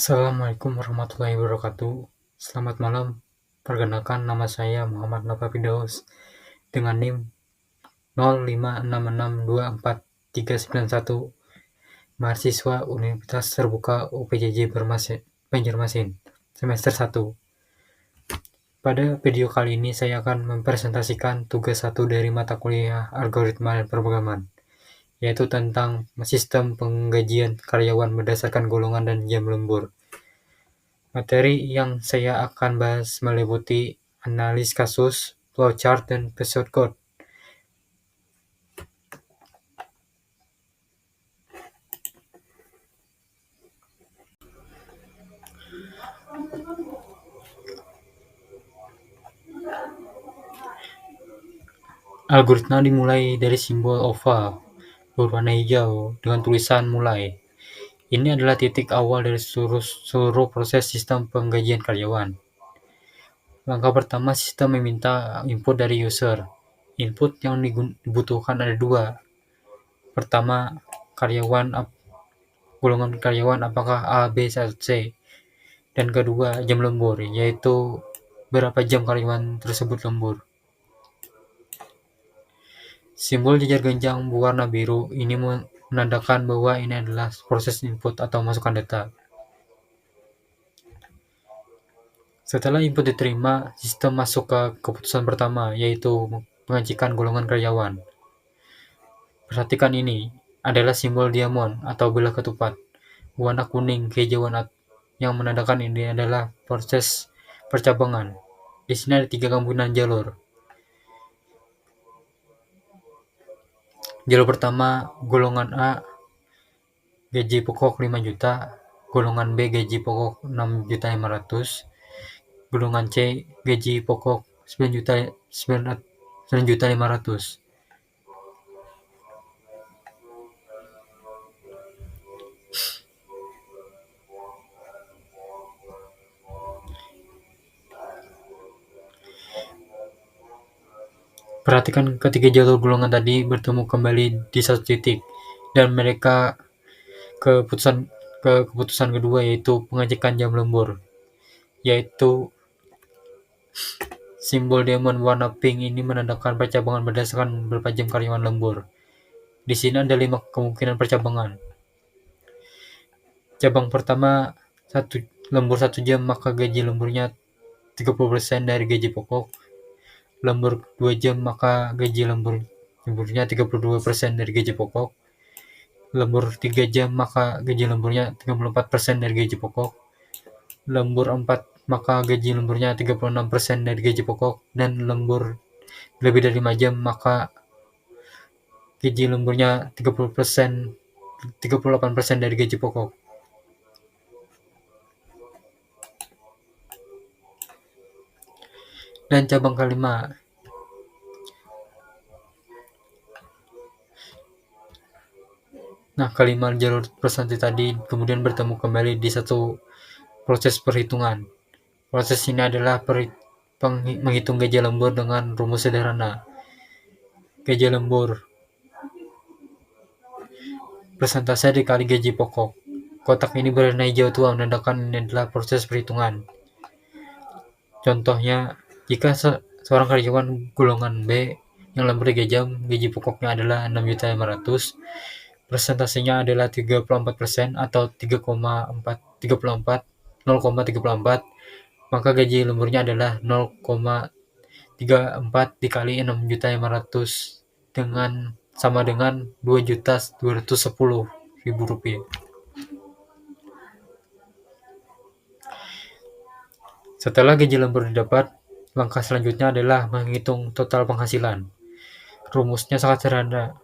Assalamualaikum warahmatullahi wabarakatuh. Selamat malam. Perkenalkan, nama saya Muhammad Nova Firdaus dengan NIM 0566243391, mahasiswa Universitas Terbuka UPJJ Banjarmasin, semester 1. Pada video kali ini saya akan mempresentasikan tugas 1 dari mata kuliah Algoritma dan Pemrograman, yaitu tentang sistem penggajian karyawan berdasarkan golongan dan jam lembur. Materi yang saya akan bahas meliputi analis kasus, flowchart, dan pseudocode. Algoritma dimulai dari simbol oval berwarna hijau dengan tulisan mulai. Ini adalah titik awal dari seluruh proses sistem penggajian karyawan. Langkah pertama, sistem meminta input dari user. Input yang dibutuhkan ada dua. Pertama, golongan karyawan apakah A, B, atau C. Dan kedua, jam lembur, yaitu berapa jam karyawan tersebut lembur. Simbol jajar genjang berwarna biru ini menandakan bahwa ini adalah proses input atau masukan data. Setelah input diterima, sistem masuk ke keputusan pertama, yaitu mengajukan golongan karyawan. Perhatikan, ini adalah simbol diamond atau belah ketupat, warna kuning kehijauan yang menandakan ini adalah proses percabangan. Di sini ada 3 kemungkinan jalur. Jalur pertama, golongan A gaji pokok 5 juta, golongan B gaji pokok 6.500.000, golongan C gaji pokok 9.500.000. Perhatikan, ketiga jalur golongan tadi bertemu kembali di satu titik, dan mereka ke keputusan kedua, yaitu pengecekan jam lembur, yaitu simbol diamond warna pink ini menandakan percabangan berdasarkan berapa jam karyawan lembur. Di sini ada 5 kemungkinan percabangan. Cabang pertama, lembur 1 jam, maka gaji lemburnya 30% dari gaji pokok. Lembur 2 jam, maka gaji lemburnya 32% dari gaji pokok. Lembur 3 jam, maka gaji lemburnya 34% dari gaji pokok. Lembur 4, maka gaji lemburnya 36% dari gaji pokok. Dan lembur lebih dari 5 jam, maka gaji lemburnya 38% dari gaji pokok. Dan cabang kelima, jalur presenti tadi kemudian bertemu kembali di satu proses perhitungan. Proses ini adalah menghitung gaji lembur dengan rumus sederhana. Gaji lembur persentase dikali gaji pokok. Kotak ini berwarna hijau tua menandakan ini adalah proses perhitungan. Contohnya, jika seorang karyawan golongan B yang lembur 3 jam, gaji pokoknya adalah 6.500.000, persentasenya adalah 34% atau 0,34, maka gaji lemburnya adalah 0,34 dikali 6.500.000 sama dengan 2.210.000 rupiah. Setelah gaji lembur didapat, langkah selanjutnya adalah menghitung total penghasilan. Rumusnya sangat sederhana.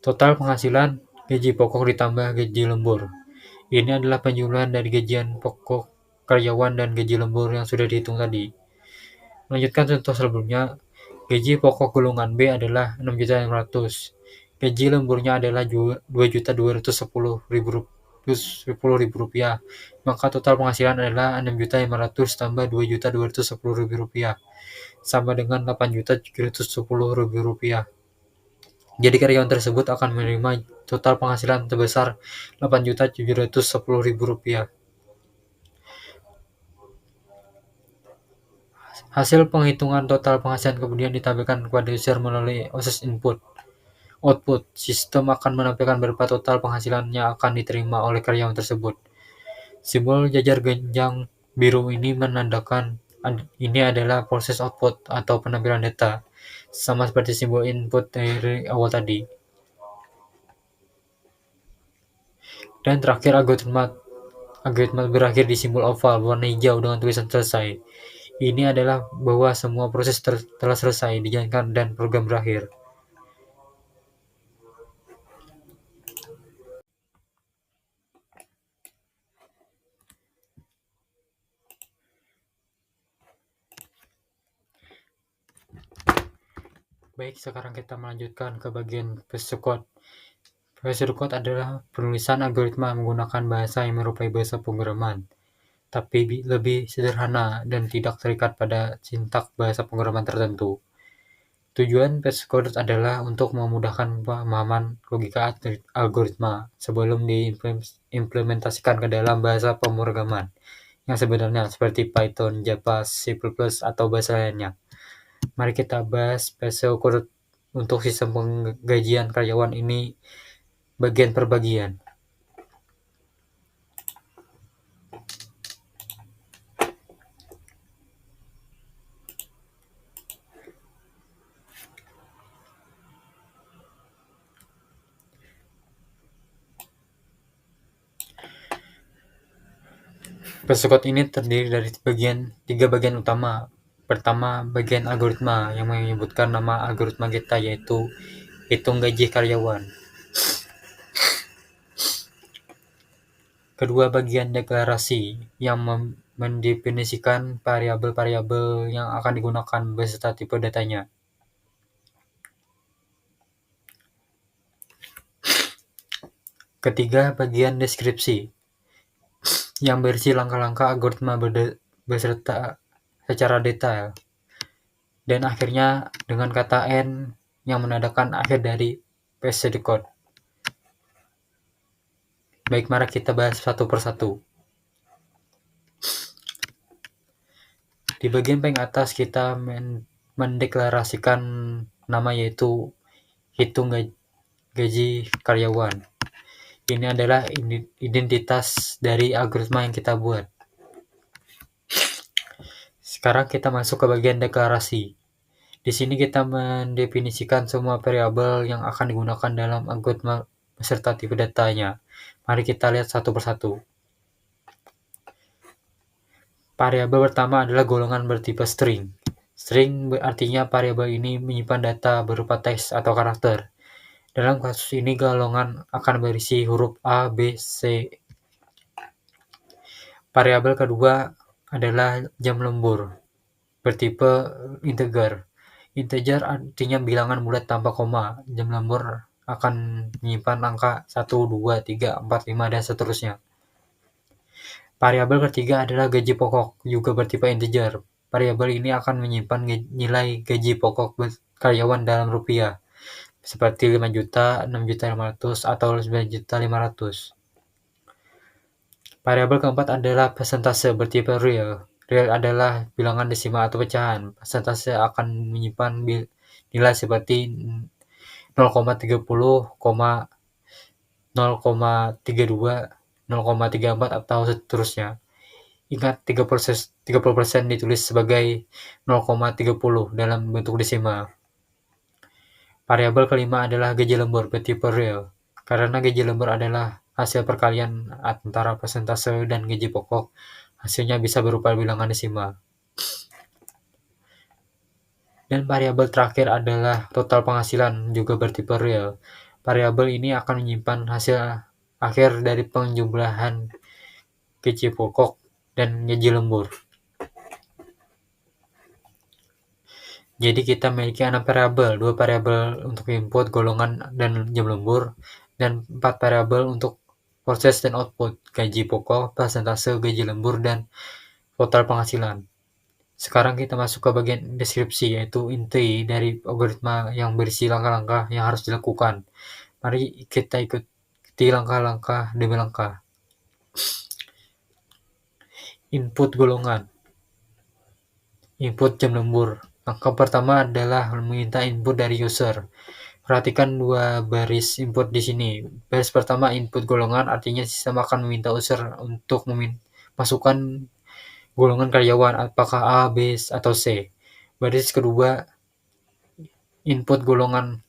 Total penghasilan gaji pokok ditambah gaji lembur. Ini adalah penjumlahan dari gajian pokok karyawan dan gaji lembur yang sudah dihitung tadi. Melanjutkan contoh sebelumnya, gaji pokok golongan B adalah 6.500.000. Gaji lemburnya adalah 2.210.000 rupiah. Maka total penghasilan adalah 6.500.000 tambah 2.210.000 rupiah, sama dengan 8.310.000 rupiah. Jadi karyawan tersebut akan menerima total penghasilan sebesar 8.710.000 rupiah. Hasil penghitungan total penghasilan kemudian ditampilkan kepada user melalui proses input. Output, sistem akan menampilkan berapa total penghasilan yang akan diterima oleh karyawan tersebut. Simbol jajar genjang biru ini menandakan ini adalah proses output atau penampilan data, sama seperti simbol input dari awal tadi. Dan terakhir algoritma berakhir di simbol oval warna hijau dengan tulisan selesai. Ini adalah bahwa semua proses telah selesai dijalankan dan program berakhir. Baik, sekarang kita melanjutkan ke bagian pseudocode. Pseudocode adalah penulisan algoritma menggunakan bahasa yang menyerupai bahasa pemrograman, tapi lebih sederhana dan tidak terikat pada sintak bahasa pemrograman tertentu. Tujuan pseudocode adalah untuk memudahkan pemahaman logika algoritma sebelum diimplementasikan ke dalam bahasa pemrograman yang sebenarnya seperti Python, Java, C++, atau bahasa lainnya. Mari kita bahas pseudocode untuk sistem penggajian karyawan ini bagian per bagian. Pseudocode ini terdiri dari tiga bagian utama. Pertama, bagian algoritma yang menyebutkan nama algoritma kita, yaitu hitung gaji karyawan. Kedua, bagian deklarasi yang mendefinisikan variabel-variabel yang akan digunakan beserta tipe datanya. Ketiga, bagian deskripsi yang berisi langkah-langkah algoritma beserta secara detail. Dan akhirnya dengan kata N yang menandakan akhir dari pseudocode. Baik, mari kita bahas satu persatu. Di bagian paling atas kita mendeklarasikan nama, yaitu hitung gaji karyawan. Ini adalah identitas dari algoritma yang kita buat. Sekarang kita masuk ke bagian deklarasi. Di sini kita mendefinisikan semua variabel yang akan digunakan dalam algoritma beserta tipe datanya. Mari kita lihat satu persatu. Variabel pertama adalah golongan bertipe string. String artinya variabel ini menyimpan data berupa teks atau karakter. Dalam kasus ini golongan akan berisi huruf A, B, C. Variabel kedua adalah jam lembur bertipe integer. Integer artinya bilangan bulat tanpa koma. Jam lembur akan menyimpan angka 1, 2, 3, 4, 5, dan seterusnya. Variabel ketiga adalah gaji pokok, juga bertipe integer. Variabel ini akan menyimpan nilai gaji pokok karyawan dalam rupiah, seperti 5 juta, 6 juta 500, atau 9 juta 500. Variabel keempat adalah persentase bertipe real. Real adalah bilangan desimal atau pecahan. Persentase akan menyimpan nilai seperti 0,30, 0,32, 0,34, atau seterusnya. Ingat, 30% ditulis sebagai 0,30 dalam bentuk desimal. Variabel kelima adalah gaji lembur bertipe real. Karena gaji lembur adalah hasil perkalian antara persentase dan gaji pokok, hasilnya bisa berupa bilangan desimal. Dan variabel terakhir adalah total penghasilan, juga bertipe real. Variabel ini akan menyimpan hasil akhir dari penjumlahan gaji pokok dan gaji lembur. Jadi kita memiliki 6 variabel, 2 variabel untuk input, golongan, dan jam lembur, dan 4 variabel untuk proses dan output, gaji pokok, persentase, gaji lembur, dan total penghasilan. Sekarang kita masuk ke bagian deskripsi, yaitu inti dari algoritma yang berisi langkah-langkah yang harus dilakukan. Mari kita ikuti langkah-langkah demi langkah. Input golongan. Input jam lembur. Langkah pertama adalah meminta input dari user. Perhatikan dua baris input di sini. Baris pertama input golongan, artinya sistem akan meminta user untuk masukkan golongan karyawan, apakah A, B, atau C. Baris kedua input golongan.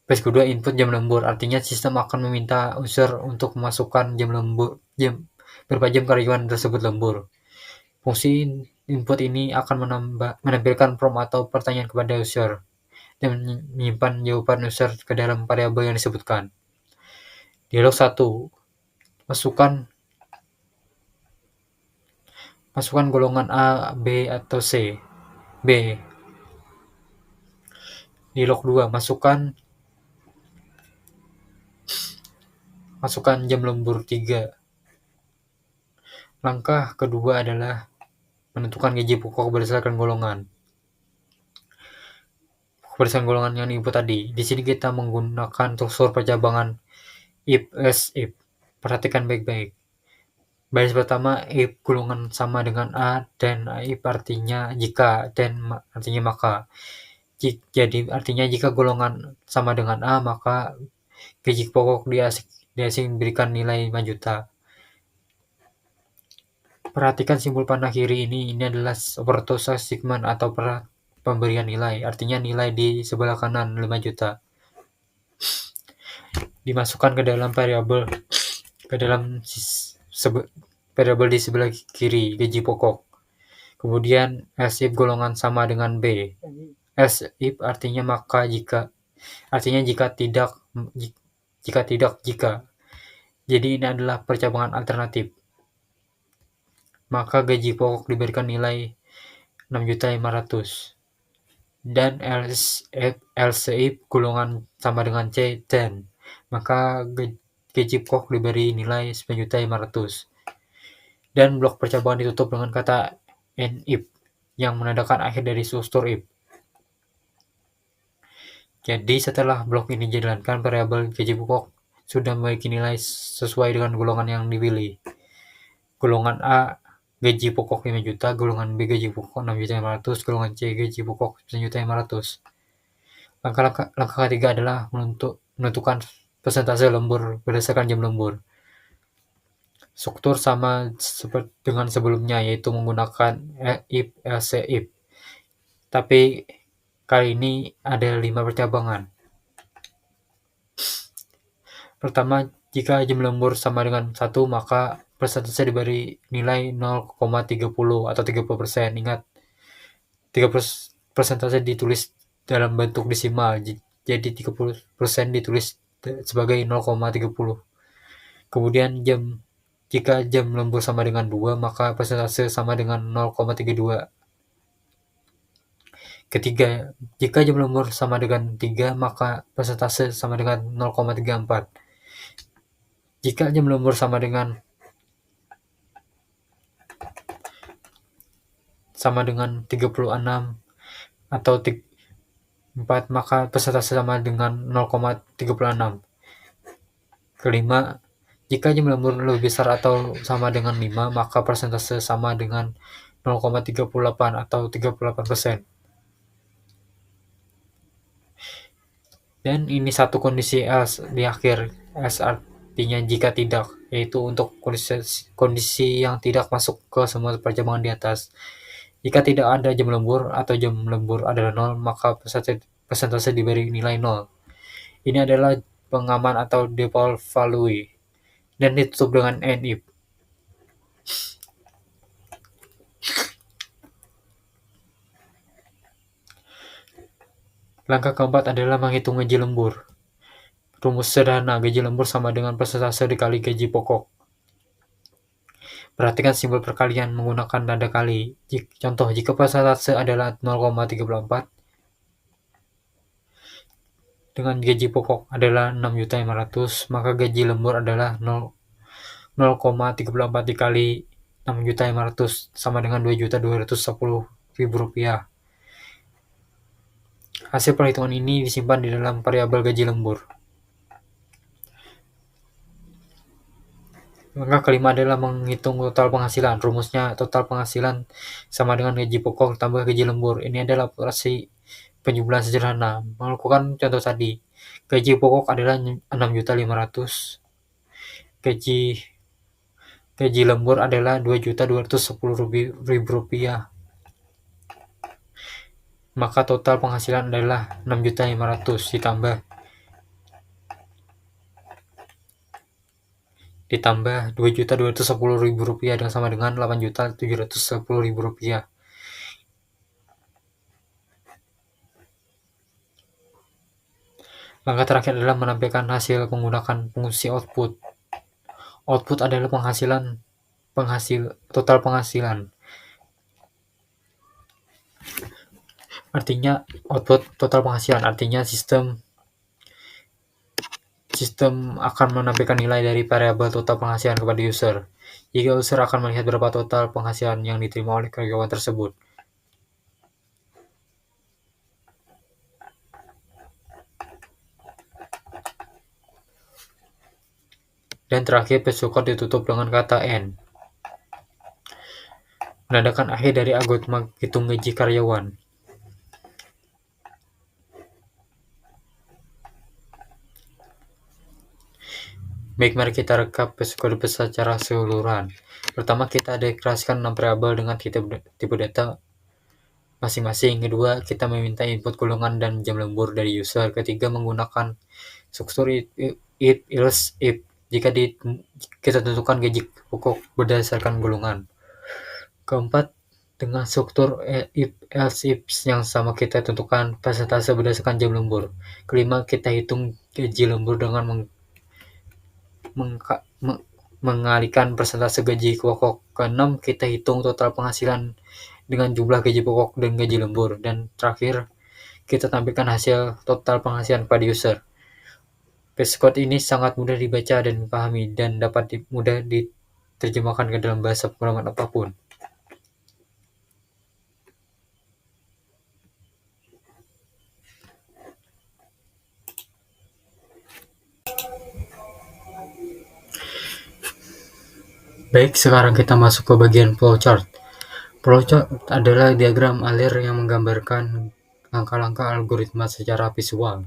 Baris kedua input jam lembur, artinya sistem akan meminta user untuk memasukkan berapa jam karyawan tersebut lembur. Fungsi input ini akan menampilkan prompt atau pertanyaan kepada user dan menyimpan jawaban user ke dalam variabel yang disebutkan. Dialog 1. Masukkan golongan A, B, atau C. B. Dialog 2. Masukkan jam lembur 3. Langkah kedua adalah menentukan gaji pokok berdasarkan golongan. Berdasarkan golongan yang diinput tadi. Di sini kita menggunakan struktur percabangan if, else, if. Perhatikan baik-baik. Baris pertama if golongan sama dengan A dan if artinya jika dan artinya maka. Jadi artinya jika golongan sama dengan A maka gaji pokok di asing berikan nilai 5 juta. Perhatikan simbol panah kiri ini adalah operator segment atau pemberian nilai, artinya nilai di sebelah kanan 5 juta. Dimasukkan ke dalam variabel di sebelah kiri gaji pokok. Kemudian else if golongan sama dengan B. Else if artinya maka jika. Artinya jika tidak. Jadi ini adalah percabangan alternatif. Maka gaji pokok diberikan nilai 6.500.000. Dan else if golongan sama dengan C dan maka gaji pokok diberi nilai 9.500.000. Dan blok percabangan ditutup dengan kata and if yang menandakan akhir dari struktur if. Jadi setelah blok ini dijalankan, variabel gaji pokok sudah memiliki nilai sesuai dengan golongan yang dipilih. Golongan A gaji pokok 5 juta, golongan B gaji pokok 6.500.000, golongan C gaji pokok 9.500.000. Langkah ketiga adalah menentukan persentase lembur berdasarkan jam lembur. Struktur sama seperti dengan sebelumnya, yaitu menggunakan if, else, if. Tapi kali ini ada 5 percabangan. Pertama, jika jam lembur sama dengan 1, maka persentase diberi nilai 0,30 atau 30%. Ingat, 30 persentase ditulis dalam bentuk desimal, jadi 30% ditulis sebagai 0,30. Kemudian jika jam lembur sama dengan 2, maka persentase sama dengan 0,32. Ketiga, jika jam lembur sama dengan 3, maka persentase sama dengan 0,34. Jika jam lembur sama dengan 36 atau 4, maka persentase sama dengan 0,36. Kelima, jika jam lembur lebih besar atau sama dengan 5, maka persentase sama dengan 0,38 atau 38%. Dan ini satu kondisi else di akhir. Else artinya jika tidak, yaitu untuk kondisi yang tidak masuk ke semua percabangan di atas. Jika tidak ada jam lembur atau jam lembur adalah 0, maka persentase diberi nilai 0. Ini adalah pengaman atau default value dan ditutup dengan and if. Langkah keempat adalah menghitung gaji lembur. Rumus sederhana, gaji lembur sama dengan persentase dikali gaji pokok. Perhatikan simbol perkalian menggunakan tanda kali. Contoh, jika persentase adalah 0,34 dengan gaji pokok adalah 6.500.000, maka gaji lembur adalah 0,34 dikali 6.500.000 sama dengan 2.210.000 rupiah. Hasil perhitungan ini disimpan di dalam variabel gaji lembur. Langkah kelima adalah menghitung total penghasilan. Rumusnya total penghasilan sama dengan gaji pokok tambah gaji lembur. Ini adalah operasi penjumlahan sederhana. Melakukan contoh tadi. Gaji pokok adalah 6.500.000. Gaji gaji lembur adalah 2.210.000 rupiah. Maka total penghasilan adalah 6.500.000 ditambah 2.210.000 rupiah yang sama dengan 8.710.000 rupiah. Langkah terakhir adalah menampilkan hasil menggunakan fungsi output. Output adalah total penghasilan. Artinya output total penghasilan, artinya sistem akan menampilkan nilai dari variabel total penghasilan kepada user. Jika user akan melihat berapa total penghasilan yang diterima oleh karyawan tersebut. Dan terakhir, pseudocode ditutup dengan kata N. Menandakan akhir dari algoritma hitung gaji karyawan. Baik, mari kita rekap pseudocode secara keseluruhan. Pertama, kita deklarasikan 6 variabel dengan tipe data masing-masing. Kedua, kita meminta input golongan dan jam lembur dari user. Ketiga, menggunakan struktur if else if jika kita tentukan gaji pokok berdasarkan golongan. Keempat, dengan struktur if else if yang sama kita tentukan persentase berdasarkan jam lembur. Kelima, kita hitung gaji lembur dengan mengalihkan persentase gaji pokok. Keenam, kita hitung total penghasilan dengan jumlah gaji pokok dan gaji lembur. Dan terakhir, kita tampilkan hasil total penghasilan pada user. Pseudocode ini sangat mudah dibaca dan dipahami dan dapat mudah diterjemahkan ke dalam bahasa pemrograman apapun. Baik, sekarang kita masuk ke bagian flowchart. Flowchart adalah diagram alir yang menggambarkan langkah-langkah algoritma secara visual.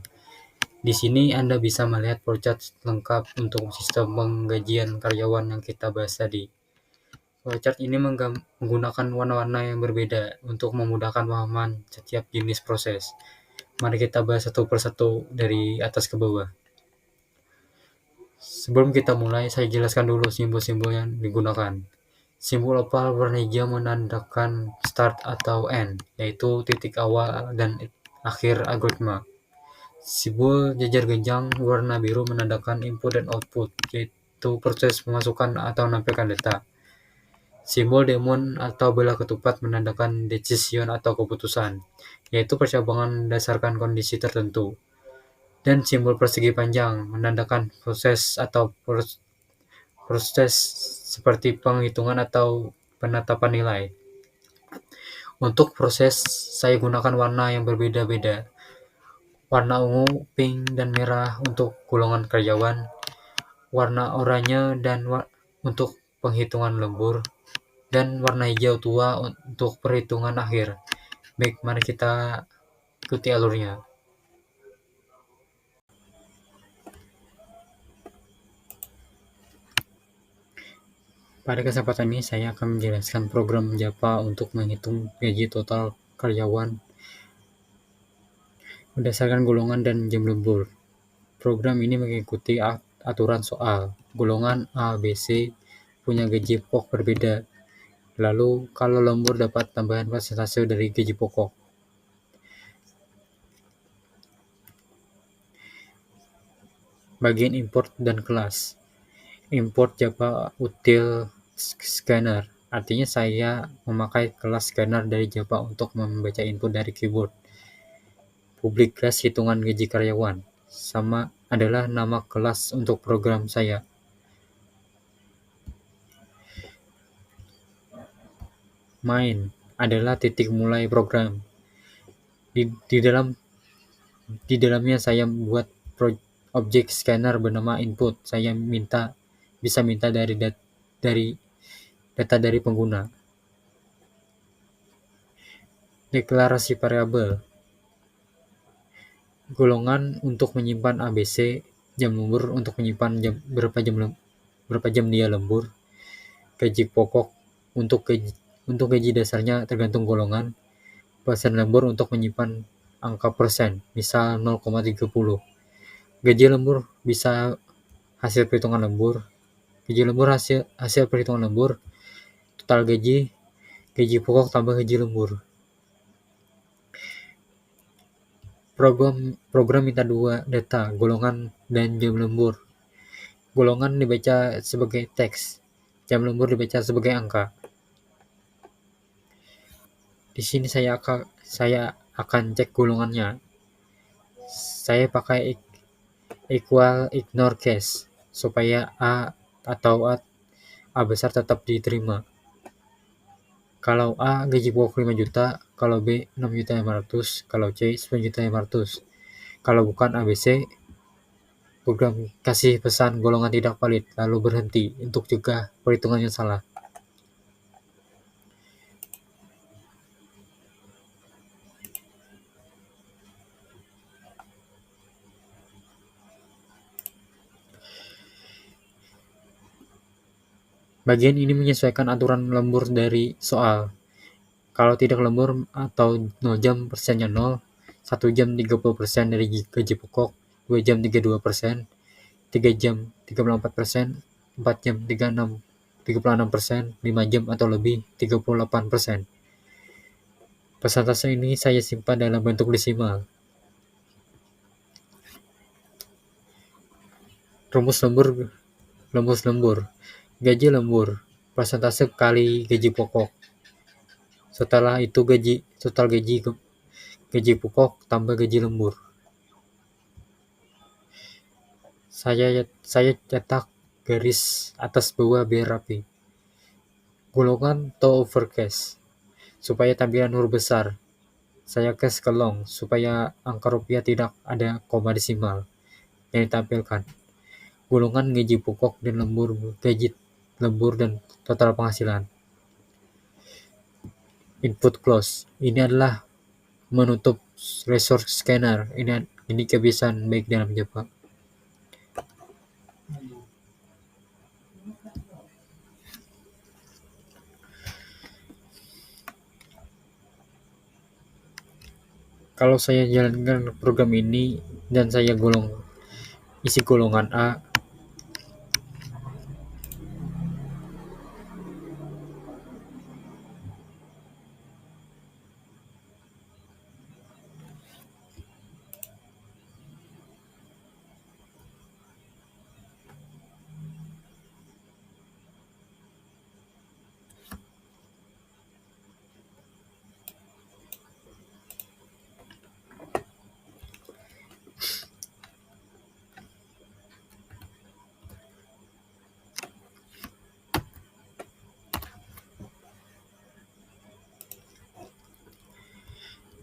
Di sini Anda bisa melihat flowchart lengkap untuk sistem penggajian karyawan yang kita bahas tadi. Flowchart ini menggunakan warna-warna yang berbeda untuk memudahkan pemahaman setiap jenis proses. Mari kita bahas satu persatu dari atas ke bawah. Sebelum kita mulai, saya jelaskan dulu simbol-simbol yang digunakan. Simbol opal warna hijau menandakan start atau end, yaitu titik awal dan akhir algoritma. Simbol jajar genjang warna biru menandakan input dan output, yaitu proses memasukkan atau menampilkan data. Simbol demon atau bola ketupat menandakan decision atau keputusan, yaitu percabangan berdasarkan kondisi tertentu. Dan simbol persegi panjang menandakan proses atau proses seperti penghitungan atau penetapan nilai. Untuk proses, saya gunakan warna yang berbeda-beda. Warna ungu, pink, dan merah untuk golongan karyawan, warna oranye dan untuk penghitungan lembur, dan warna hijau tua untuk perhitungan akhir. Baik, mari kita ikuti alurnya. Pada kesempatan ini saya akan menjelaskan program Java untuk menghitung gaji total karyawan berdasarkan golongan dan jam lembur. Program ini mengikuti aturan soal. Golongan A, B, C punya gaji pokok berbeda. Lalu kalau lembur dapat tambahan persentase dari gaji pokok. Bagian import dan kelas. Import Java util scanner. Artinya saya memakai kelas scanner dari Java untuk membaca input dari keyboard. Public class hitungan gaji karyawan sama adalah nama kelas untuk program saya. Main adalah titik mulai program. Di dalamnya saya buat objek scanner bernama input. Saya bisa minta dari dari pengguna. Deklarasi variabel. Golongan untuk menyimpan ABC, jam lembur untuk menyimpan berapa jam dia lembur, gaji pokok untuk gaji dasarnya tergantung golongan, persen lembur untuk menyimpan angka persen, misal 0,30. Gaji lembur bisa hasil perhitungan lembur. Gaji lembur hasil perhitungan lembur, total gaji pokok tambah gaji lembur. Program minta dua data, golongan dan jam lembur. Golongan dibaca sebagai teks, jam lembur dibaca sebagai angka. Di sini saya akan cek golongannya. Saya pakai equal ignore case supaya A besar tetap diterima. Kalau A gaji pokok 5 juta, kalau B 6.500.000, kalau C 9.500.000. Kalau bukan ABC, program kasih pesan golongan tidak valid, lalu berhenti untuk cegah perhitungannya salah. Bagian ini menyesuaikan aturan lembur dari soal. Kalau tidak lembur atau 0 jam persennya 0, 1 jam 30% dari gaji pokok, 2 jam 32%, 3 jam 34%, 4 jam 36%, 5 jam atau lebih 38%. Persentase ini saya simpan dalam bentuk desimal. Rumus lembur. Gaji lembur, persentase kali gaji pokok. Setelah itu total gaji pokok tambah gaji lembur. Saya cetak garis atas bawah biar rapi. Golongan to overcast supaya tampilan huruf besar. Saya cast ke long supaya angka rupiah tidak ada koma desimal yang ditampilkan. Golongan gaji pokok dan gaji lembur dan total penghasilan. Input close. Ini adalah menutup resource scanner. Ini kebiasaan baik dalam Java. Kalau saya jalankan program ini dan saya isi golongan A,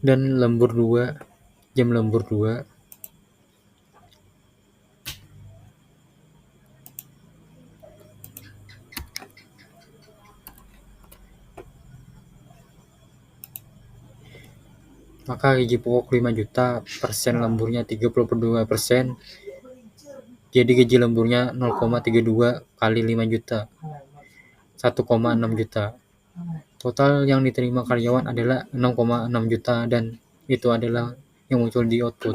dan jam lembur 2, maka gaji pokok 5 juta, persen lemburnya 32%, jadi gaji lemburnya 0,32 kali 5 juta, 1,6 juta. Total yang diterima karyawan adalah 6,6 juta dan itu adalah yang muncul di output.